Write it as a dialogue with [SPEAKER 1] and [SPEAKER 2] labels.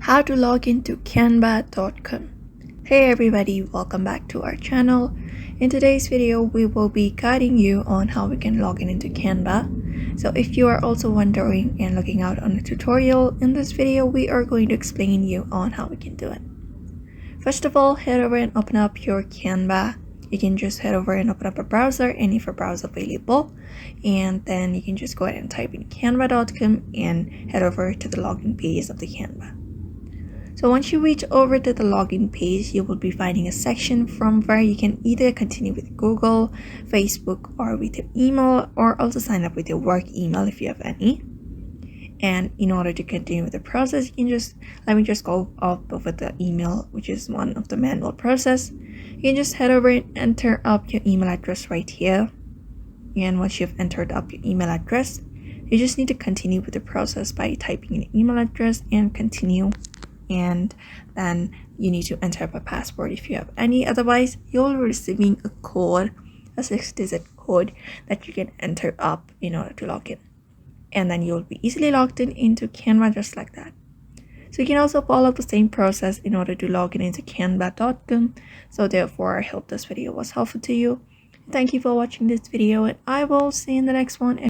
[SPEAKER 1] how to log into Canva.com. Hey everybody, welcome back to our channel. In today's video, we will be guiding you on how we can log in into Canva. So if you are also wondering and looking out on a tutorial, in this video, we are going to explain you on how we can do it. First of all, head over and open up your Canva. You can just head over and open up a browser, any of your browser available, and then you can just go ahead and type in canva.com and head over to the login page of the Canva. So once you reach over to the login page, you will be finding a section from where you can either continue with Google, Facebook, or with your email, or also sign up with your work email if you have any. And in order to continue with the process, you can let me just go up with the email, which is one of the manual process. You can just head over and enter up your email address right here. And once you've entered up your email address, you just need to continue with the process by typing in your email address and continue. And then you need to enter up a password if you have any. Otherwise, you'll be receiving a code, a 6-digit code that you can enter up in order to log in. And then you'll be easily logged in into Canva just like that. So you can also follow the same process in order to log in into Canva.com. So therefore, I hope this video was helpful to you. Thank you for watching this video, and I will see you in the next one.